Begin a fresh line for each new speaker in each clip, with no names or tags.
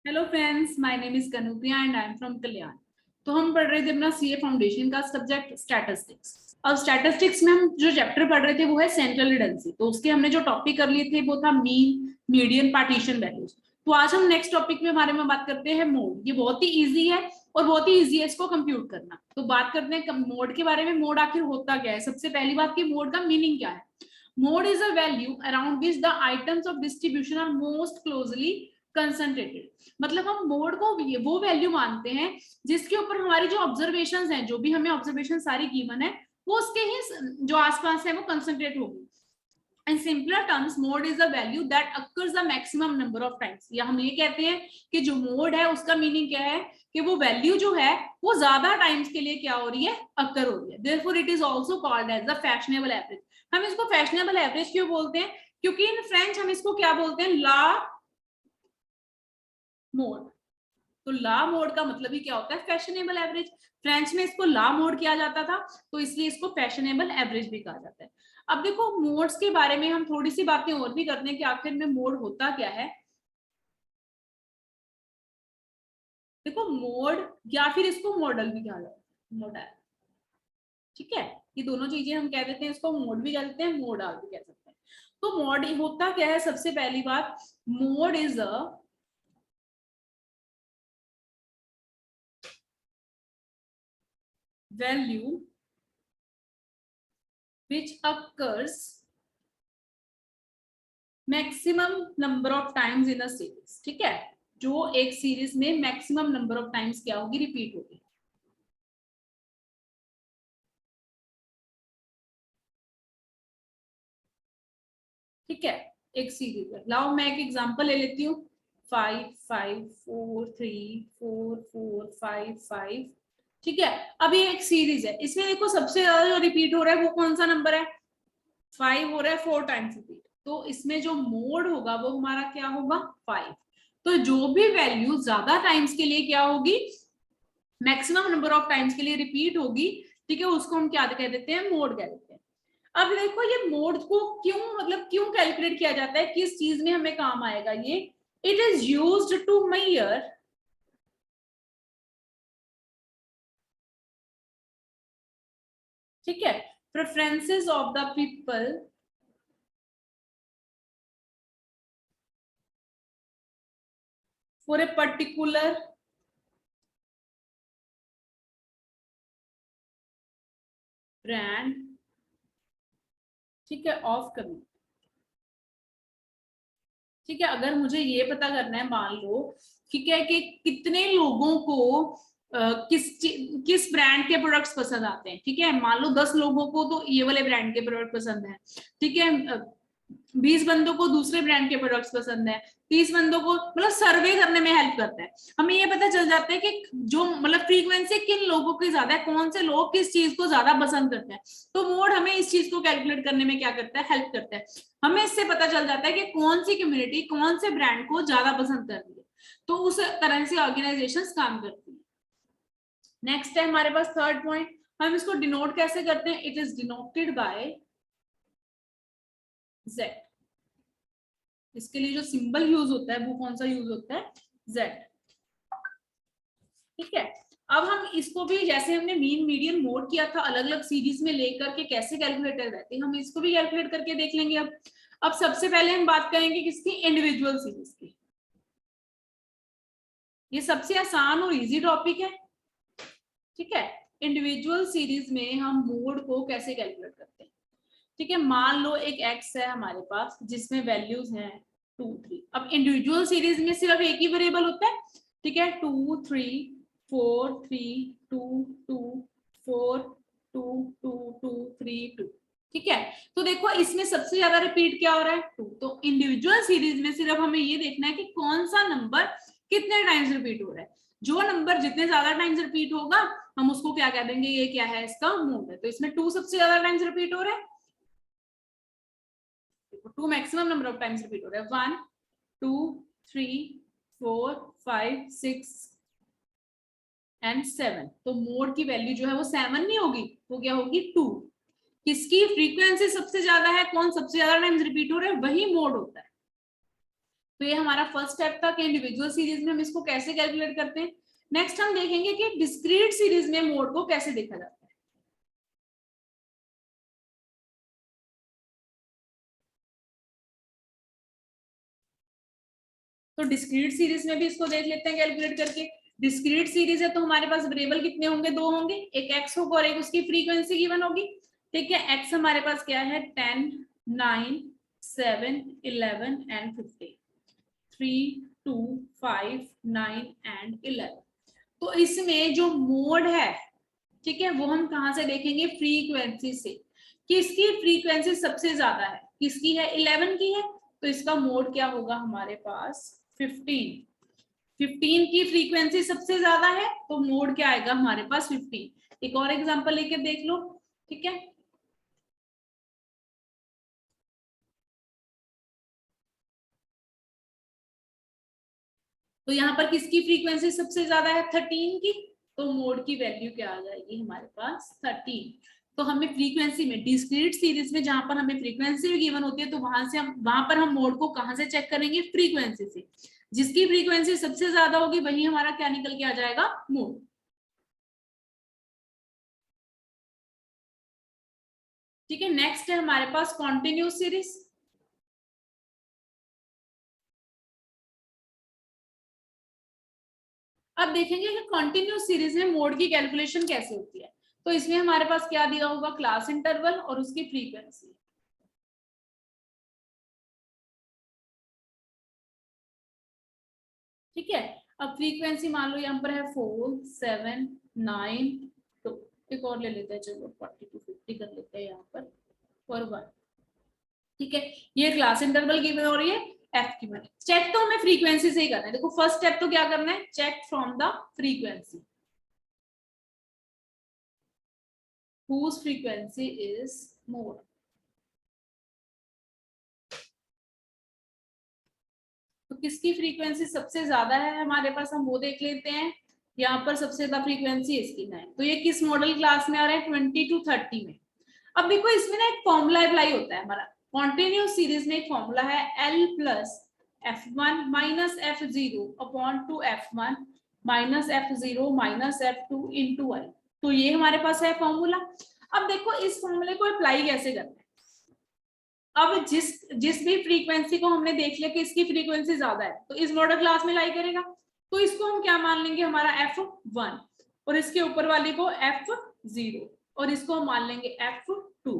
Hello friends, my name is Kanupriya and I am from Kalyan. तो हम पढ़ रहे थे अपना सीए फाउंडेशन का सब्जेक्ट स्टैटिस्टिक्स। अब स्टैटिस्टिक्स में हम जो चैप्टर पढ़ रहे थे वो है सेंट्रल रिडंडेंसी। तो उसके हमने जो टॉपिक कर लिए थे वो था मीन, मीडियन, पार्टीशन वैल्यूज। तो आज हम नेक्स्ट टॉपिक के बारे में बात करते हैं मोड। ये बहुत ही इजी है और बहुत ही इजी है इसको कंप्यूट करना। तो बात करते हैं मोड के बारे में। मोड आखिर होता क्या है? सबसे पहली बात की मोड का मीनिंग क्या है। Mode is a value around which the items of distribution are most closely concentrated. मतलब हम मोड को वो वैल्यू मानते हैं जिसके ऊपर हमारी जो ऑब्जर्वेशंस हैं, जो भी हमें ऑब्जर्वेशन सारी गिवन है, वो उसके ही जो आसपास है वो कंसंट्रेट होगी। In simpler terms, mode is a value that occurs the maximum number of times। या हम ये कहते हैं कि जो मोड है उसका मीनिंग क्या है कि वो वैल्यू जो है वो ज्यादा टाइम्स के लिए क्या हो रही है, अक्कर हो रही है। Therefore, it is also called as the fashionable average। हम इसको फैशनेबल एवरेज क्यों बोलते हैं? क्योंकि इन फ्रेंच हम इसको क्या बोलते हैं, ला मोड। तो ला मोड का मतलब ही क्या होता है, फैशनेबल एवरेज। फ्रेंच में इसको ला मोड किया जाता था, तो इसलिए इसको फैशनेबल एवरेज भी कहा जाता है। अब देखो, मोड्स के बारे में हम थोड़ी सी बातें और भी करते हैं कि आखिर में मोड होता क्या है। देखो, मोड या फिर इसको मॉडल भी कहा जाता है, मॉडल। ठीक है, ये दोनों चीजें हम कह देते हैं, इसको मोड भी कह देते हैं, मॉडल भी कह सकते हैं। तो मोड होता क्या है? सबसे पहली बात, mode is a value which occurs maximum number of times in a series. ठीक है, जो एक सीरीज में मैक्सिमम नंबर ऑफ टाइम्स क्या होगी, रिपीट होगी। ठीक है, एक सीरीज है। लाओ मैं एक एग्जांपल ले लेती हूँ। 5 5 4 3 4 4 5 5। ठीक है, अब ये एक सीरीज है, इसमें देखो सबसे ज्यादा जो रिपीट हो रहा है वो कौन सा नंबर है? 5 हो रहा है 4 टाइम्स रिपीट। तो इसमें जो मोड होगा वो हमारा क्या होगा, 5। तो जो भी वैल्यू ज्यादा टाइम्स के लिए क्या होगी, मैक्सिमम नंबर ऑफ टाइम्स के लिए रिपीट होगी, ठीक है, उसको हम क्या कह देते हैं, मोड कह देते हैं। अब देखो, ये मोड को क्यों, मतलब क्यों कैलकुलेट किया जाता है, किस चीज में हमें काम आएगा ये? It is used to measure, ठीक है, preferences of the people for a particular brand, ठीक है, ऑफ कमी। ठीक है, अगर मुझे ये पता करना है, मान लो ठीक है कि कितने लोगों को किस ब्रांड के प्रोडक्ट्स पसंद आते हैं। ठीक है, मान लो 10 लोगों को तो ये वाले ब्रांड के प्रोडक्ट पसंद है। ठीक है, 20 बंदों को दूसरे ब्रांड के प्रोडक्ट्स पसंद है, 30 बंदों को, मतलब सर्वे करने में हेल्प करता है। हमें ये पता चल जाता है कि जो मतलब फ्रीक्वेंसी किन लोगों की ज्यादा है, कौन से लोग किस चीज को ज्यादा पसंद करते हैं। तो मोड हमें इस चीज को कैलकुलेट करने में क्या करता है, हेल्प करता है। हमें इससे पता चल जाता है कि कौन सी कम्युनिटी कौन से ब्रांड को ज्यादा पसंद कर रही है। तो उस तरह से ऑर्गेनाइजेशंस काम करती है। नेक्स्ट है हमारे पास थर्ड पॉइंट, हम इसको डिनोट कैसे करते हैं? It is denoted by Z. इसके लिए जो सिंबल यूज होता है वो कौन सा यूज होता है, जेड। ठीक है, अब हम इसको भी, जैसे हमने मीन, मीडियन, मोड किया था अलग अलग सीरीज में लेकर के कैसे कैलकुलेटर रहते हैं, हम इसको भी कैलकुलेट करके देख लेंगे। अब सबसे पहले हम बात करेंगे किसकी, इंडिविजुअल सीरीज की। ये सबसे आसान और इजी टॉपिक है। ठीक है, इंडिविजुअल सीरीज में हम मोड को कैसे कैलकुलेट करते हैं। ठीक है, मान लो एक एक्स है हमारे पास जिसमें वैल्यूज हैं 2 3। अब इंडिविजुअल सीरीज में सिर्फ एक ही वेरिएबल होता है। ठीक है, 2 3 4 3 2 2 4 2 2 2 3 2। ठीक है, तो देखो इसमें सबसे ज्यादा रिपीट क्या हो रहा है, 2। तो इंडिविजुअल सीरीज में सिर्फ हमें ये देखना है कि कौन सा नंबर कितने टाइम्स रिपीट हो रहा है। जो नंबर जितने ज्यादा टाइम्स रिपीट होगा हम उसको क्या कह देंगे, ये क्या है, इसका मोड है। तो इसमें 2 सबसे ज्यादा टाइम्स रिपीट हो रहा है, 2 maximum number of times repeat हो रहा है, 1 2 3 4 5 6 एंड 7। तो मोड की वैल्यू जो है वो 7 नहीं होगी, वो क्या होगी, 2। किसकी फ्रीक्वेंसी सबसे ज्यादा है, कौन सबसे ज्यादा टाइम्स रिपीट हो रहा है, वही मोड होता है। तो ये हमारा फर्स्ट स्टेप था कि इंडिविजुअल सीरीज में हम इसको कैसे कैलकुलेट करते हैं। नेक्स्ट हम देखेंगे कि डिस्क्रीट सीरीज में मोड को कैसे देखा जाता है। तो डिस्क्रीट सीरीज में भी इसको देख लेते हैं कैलकुलेट करके। डिस्क्रीट सीरीज है तो हमारे पास वेरिएबल कितने होंगे, दो होंगे, एक एक्स होगा और एक उसकी फ्रीक्वेंसी गिवन होगी। ठीक है, एक्स हमारे पास क्या है 10, 9, 7, 11 एंड 15, 3, 2, 5, 9 एंड 11। तो इसमें जो मोड है, ठीक है, वो हम कहां से देखेंगे, फ्रीक्वेंसी से। किसकी फ्रीक्वेंसी सबसे ज्यादा है, किसकी है, 11 की है, तो इसका मोड क्या होगा हमारे पास 15। 15 की फ्रीक्वेंसी सबसे ज्यादा है तो मोड क्या आएगा हमारे पास 15। एक और एग्जांपल लेके देख लो। ठीक है, तो यहाँ पर किसकी फ्रीक्वेंसी सबसे ज्यादा है 13 की, तो मोड की वैल्यू क्या आ जाएगी हमारे पास 13। तो हमें फ्रीक्वेंसी में डिस्क्रीट सीरीज में जहां पर हमें फ्रीक्वेंसी भी गिवन होती है तो वहां पर हम मोड को कहां से चेक करेंगे, फ्रीक्वेंसी से। जिसकी फ्रीक्वेंसी सबसे ज्यादा होगी वही हमारा क्या निकल के आ जाएगा, मोड। ठीक है, नेक्स्ट है हमारे पास कॉन्टिन्यूस सीरीज। अब देखेंगे कि कॉन्टिन्यूस सीरीज में मोड की कैलकुलेशन कैसे होती है। तो इसमें हमारे पास क्या दिया होगा, क्लास इंटरवल और उसकी फ्रीक्वेंसी। ठीक है, अब फ्रीक्वेंसी मान लो यहाँ पर है 4, 7, 9, तो एक और ले लेते हैं, चलो 40 to 50 कर लेते हैं यहाँ पर और 1। ठीक है, ये क्लास इंटरवल गिवन हो रही है, एफ की मैंने चेक तो हमें फ्रीक्वेंसी से ही करना है। देखो फर्स्ट स्टेप तो क्या करना है, check from the frequency, whose frequency is more। तो किसकी फ्रीक्वेंसी सबसे ज्यादा है हमारे पास, हम वो देख लेते हैं। यहाँ पर सबसे ज्यादा फ्रीक्वेंसी इसकी 9, तो ये किस मॉडल क्लास में आ रहा है, 20 to 30 में। अब देखो इसमें ना एक फॉर्मूला अप्लाई होता है हमारा, कॉन्टिन्यूस सीरीज में एक फॉर्मूला है L plus F1 minus F0 upon two F1 minus F0 minus F2 into I. तो ये हमारे पास है फॉर्मूला। अब देखो इस फॉर्मूले को अप्लाई कैसे करना है। अब जिस जिस भी फ्रीक्वेंसी को हमने देख लिया कि इसकी फ्रीक्वेंसी ज्यादा है तो इस मॉडल क्लास में लाई करेगा, तो इसको हम क्या मान लेंगे, हमारा F1 और इसके ऊपर वाले को F0 और इसको हम मान लेंगे F2।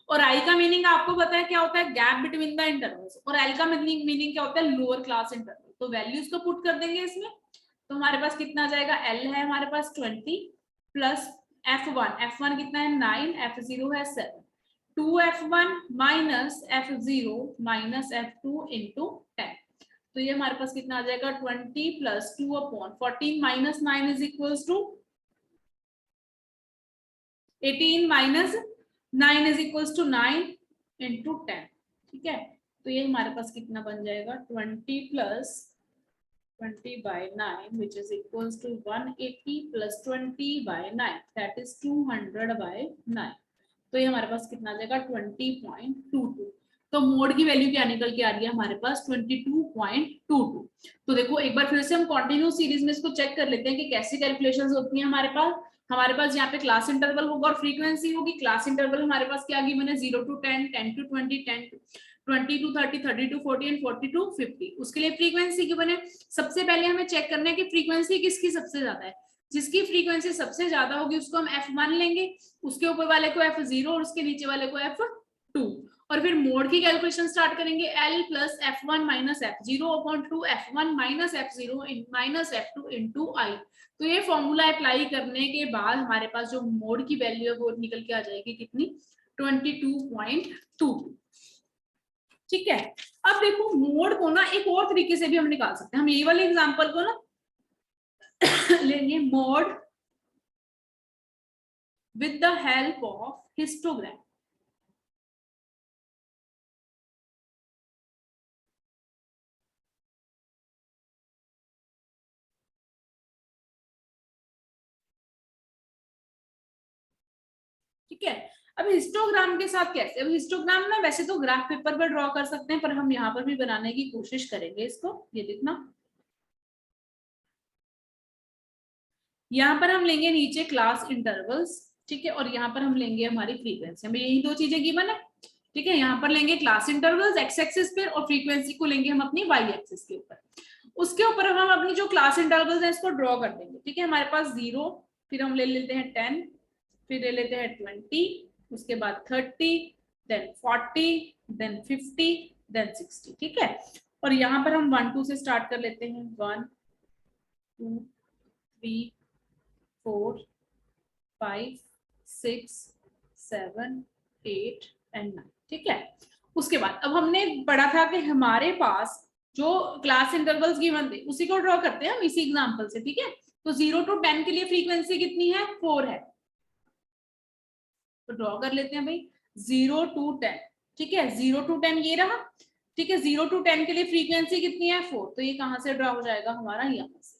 और आई का मीनिंग आपको पता है क्या होता है, गैप बिटवीन द इंटरवल्स, और एल का मीनिंग क्या होता है, लोअर क्लास इंटरवल। तो वैल्यूज को पुट कर देंगे इसमें, तो हमारे पास कितना आ जाएगा, एल है हमारे पास 20 प्लस F1 कितना है 9, F0 है 7, 2F1 minus F0 minus F2 into 10। तो ये हमारे पास कितना आ जाएगा 20 plus 2 upon 14 minus 9 is equals to 18 minus 9 is equals to 9 into 10। ठीक है, तो ये हमारे पास कितना बन जाएगा 20 plus 20 by 9 which is equals to 180 plus 20 by 9 that is 200 by 9। तो ये हमारे पास कितना आ जाएगा 20.22। तो मोड की वैल्यू क्या निकल के आ रही है हमारे पास 22.22। तो देखो एक बार फिर से हम कंटिन्यूस सीरीज में इसको चेक कर लेते हैं कि कैसी कैलकुलेशंस होती हैं हमारे पास यहाँ पे क्लास इंटरवल होगा और फ्रीक्वेंसी होगी। क्लास इंटरवल हमारे पास क्या गिवन है 0 to 10, 10 to 20, 20 to 30, 30 to 40 and 40 to 50। उसके लिए फ्रीक्वेंसी गिवन है। सबसे पहले हमें चेक करना है कि फ्रीक्वेंसी किसकी सबसे ज्यादा है। जिसकी फ्रीक्वेंसी सबसे ज्यादा होगी उसको हम F1 लेंगे, उसके ऊपर वाले को F0 और उसके नीचे वाले को F2, और फिर मोड की कैलकुलेशन स्टार्ट करेंगे L plus F1 minus F0 upon two F1 minus F0 minus F2 into I. तो ये फॉर्मूला अप्लाई करने के बाद हमारे पास जो मोड की वैल्यू है वो निकल के आ जाएगी कितनी 22.22। ठीक है, अब देखो मोड को ना एक और तरीके से भी हम निकाल सकते हैं। हम ये वाले एग्जांपल को ना लेंगे mode with the help of histogram। ठीक है, अब हिस्टोग्राम के साथ कैसे, अब हिस्टोग्राम ना वैसे तो ग्राफ पेपर पर ड्रॉ कर सकते हैं, पर हम यहाँ पर भी बनाने की कोशिश करेंगे इसको। ये देखना, यहाँ पर हम लेंगे नीचे क्लास इंटरवल्स, ठीक है, और यहाँ पर हम लेंगे हमारी फ्रीक्वेंसी, हमें यही दो चीजें गिवन है, ठीक है। यहाँ पर लेंगे क्लास इंटरवल्स एक्स एक्सिस पे और फ्रीक्वेंसी को लेंगे हम अपनी वाई एक्सिस के ऊपर। उसके ऊपर हम अपनी जो क्लास इंटरवल्स है इसको ड्रॉ कर देंगे, ठीक है। हमारे पास 0, फिर हम ले लेते हैं 10, फिर ले लेते हैं 20, उसके बाद 30, देन 40, देन 50, देन 60, ठीक है। और यहाँ पर हम 1 2 से स्टार्ट कर लेते हैं, 1 2 3 4 5 6 7 8 एंड 9, ठीक है। उसके बाद अब हमने पढ़ा था कि हमारे पास जो क्लास इंटरवल्स गिवन थे उसी को ड्रॉ करते हैं हम इसी एग्जांपल से, ठीक है। तो 0 to 10 के लिए फ्रीक्वेंसी कितनी है, 4 है, तो ड्रॉ कर लेते हैं भाई 0 to 10, ठीक है। 0 to 10 ये रहा, ठीक है। 0 to 10 के लिए फ्रीक्वेंसी कितनी है, 4, तो ये कहां से ड्रॉ हो जाएगा हमारा, यहाँ से,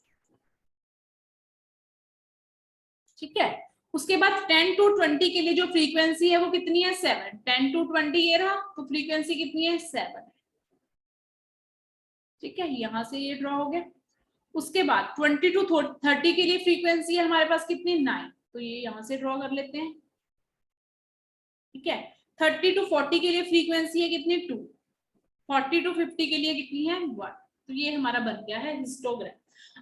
ठीक है। उसके बाद 10 to 20 के लिए जो फ्रीक्वेंसी है वो कितनी है, 7, 10 to 20 ये रहा, तो फ्रीक्वेंसी कितनी है, 7 है, ठीक है। यहां से ये ड्रॉ हो गया। उसके बाद 20 to 30 के लिए फ्रीक्वेंसी है हमारे पास कितनी, 9, तो ये यहां से ड्रॉ कर लेते हैं, ठीक है। 30 to 40 के लिए फ्रीक्वेंसी है कितनी, 2, 40 to 50 के लिए कितनी है, 1, तो ये हमारा बन गया है हिस्टोग्राम।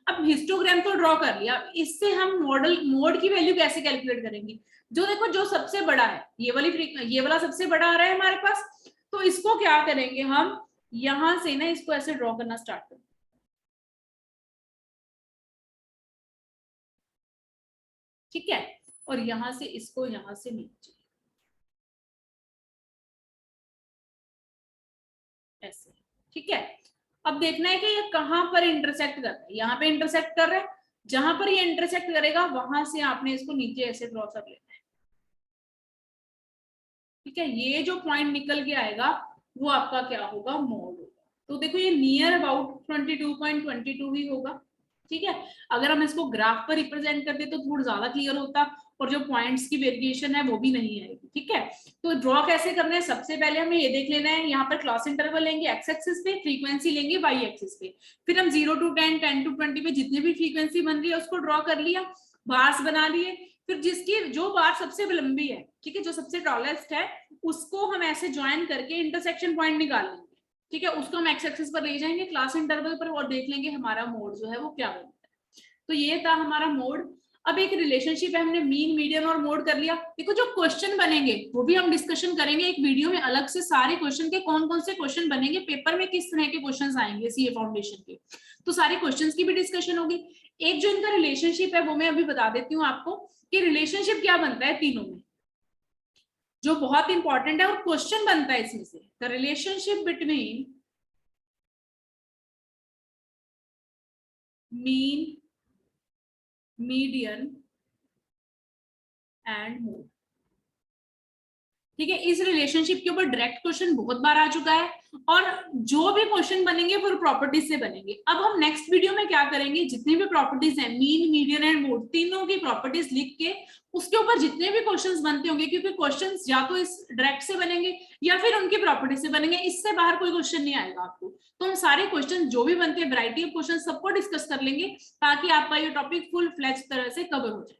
अब हिस्टोग्राम तो ड्रॉ कर लिया, इससे हम मोड की वैल्यू कैसे कैलकुलेट करेंगे, जो देखो जो सबसे बड़ा है ये वाला सबसे बड़ा आ रहा है हमारे पास, तो इसको क्या करेंगे हम, यहां से ना इसको ऐसे ड्रॉ करना स्टार्ट करें, ठीक है। और यहां से इसको यहां से नीचे ऐसे, ठीक है। अब देखना है कि ये कहां पर इंटरसेक्ट कर रहा है, यहाँ पे इंटरसेक्ट कर रहा है, जहां पर ये इंटरसेक्ट करेगा वहां से आपने इसको नीचे ऐसे ड्रॉ कर लेना है, ठीक है। ये जो पॉइंट निकल के आएगा वो आपका क्या होगा, मोड होगा। तो देखो ये नियर अबाउट 22.22 ही होगा, ठीक है। अगर हम इसको ग्राफ पर रिप्रेजेंट करते तो थोड़ा ज्यादा क्लियर होता, और जो पॉइंट्स की वेरिएशन है वो भी नहीं आएगी, ठीक है। तो ड्रॉ कैसे करना है, सबसे पहले हमें ये देख लेना है, यहाँ पर क्लास इंटरवल लेंगे एक्स एक्सिस पे, फ्रीक्वेंसी लेंगे वाई एक्सिस पे, फिर हम 0 to 10, 10 to 20 पे जितनी भी फ्रीक्वेंसी बन रही है उसको ड्रॉ कर लिया, बार्स बना लिए, फिर जिसकी जो बार सबसे लंबी है, ठीक है, जो सबसे टॉलेस्ट है उसको हम ऐसे ज्वाइन करके इंटरसेक्शन पॉइंट निकाल लेंगे, ठीक है। उसको हम एक्स एक्सिस पर ले जाएंगे क्लास इंटरवल पर और देख लेंगे हमारा मोड जो है वो क्या बनता है। तो ये था हमारा मोड। अब एक रिलेशनशिप है, हमने मीन मीडियन और मोड कर लिया। देखो जो क्वेश्चन बनेंगे वो भी हम डिस्कशन करेंगे एक वीडियो में अलग से, सारे क्वेश्चन के कौन कौन से क्वेश्चन बनेंगे, पेपर में किस तरह के क्वेश्चंस आएंगे सीए फाउंडेशन के, तो सारे क्वेश्चंस की भी डिस्कशन होगी। एक जो इनका रिलेशनशिप है वो मैं अभी बता देती हूँ आपको कि रिलेशनशिप क्या बनता है तीनों में, जो बहुत इंपॉर्टेंट है और क्वेश्चन बनता है इसमें से, the relationship between mean median and mode, ठीक है। इस रिलेशनशिप के ऊपर डायरेक्ट क्वेश्चन बहुत बार आ चुका है, और जो भी क्वेश्चन बनेंगे वो प्रॉपर्टीज से बनेंगे। अब हम नेक्स्ट वीडियो में क्या करेंगे, जितनी भी प्रॉपर्टीज है मीन मीडियन एंड मोड तीनों की प्रॉपर्टीज लिख के उसके ऊपर जितने भी क्वेश्चंस बनते होंगे, क्योंकि क्वेश्चंस या तो इस डायरेक्ट से बनेंगे या फिर उनकी प्रॉपर्टी से बनेंगे, इससे बाहर कोई क्वेश्चन नहीं आएगा आपको। तो हम सारे क्वेश्चन जो भी बनते हैं वैरायटी ऑफ क्वेश्चन सबको डिस्कस कर लेंगे ताकि आपका ये टॉपिक फुल फ्लैश तरह से कवर हो जाए,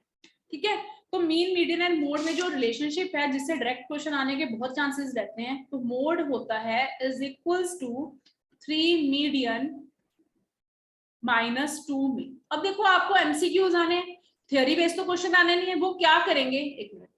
ठीक है। तो मीन मीडियन एंड मोड में जो रिलेशनशिप है जिससे डायरेक्ट क्वेश्चन आने के बहुत चांसेस रहते हैं, तो मोड होता है is equals to 3 median minus 2 mean. अब देखो आपको एमसीक्यूज आने, थ्योरी बेस्ड तो क्वेश्चन आने नहीं है, वो क्या करेंगे, एक मिनट,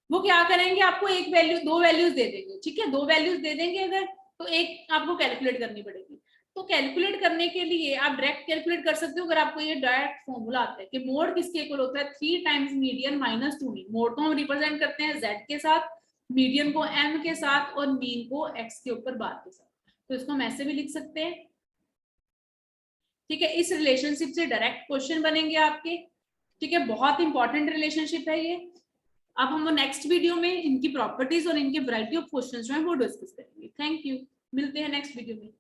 वो क्या करेंगे, आपको एक वैल्यू दो वैल्यूज दे देंगे, ठीक है, दो वैल्यूज दे देंगे अगर, तो एक आपको कैलकुलेट करनी पड़ेगी। तो कैलकुलेट करने के लिए आप डायरेक्ट कैलकुलेट कर सकते हो अगर आपको ये डायरेक्ट फॉर्मूला आता है कि मोड किसके इक्वल होता है, 3 times median minus 2 mean. Mode को हम रिप्रेजेंट करते हैं z के साथ, मीडियन को m के साथ और मीन को x के ऊपर बार के साथ, तो इसको हम ऐसे भी लिख सकते हैं, ठीक है। इस रिलेशनशिप से डायरेक्ट क्वेश्चन बनेंगे आपके, ठीक है, बहुत इंपॉर्टेंट रिलेशनशिप है ये। अब हम नेक्स्ट वीडियो में इनकी प्रॉपर्टीज और इनके वैरायटी ऑफ क्वेश्चंस जो है वो डिस्कस करेंगे। थैंक यू, मिलते हैं नेक्स्ट वीडियो में।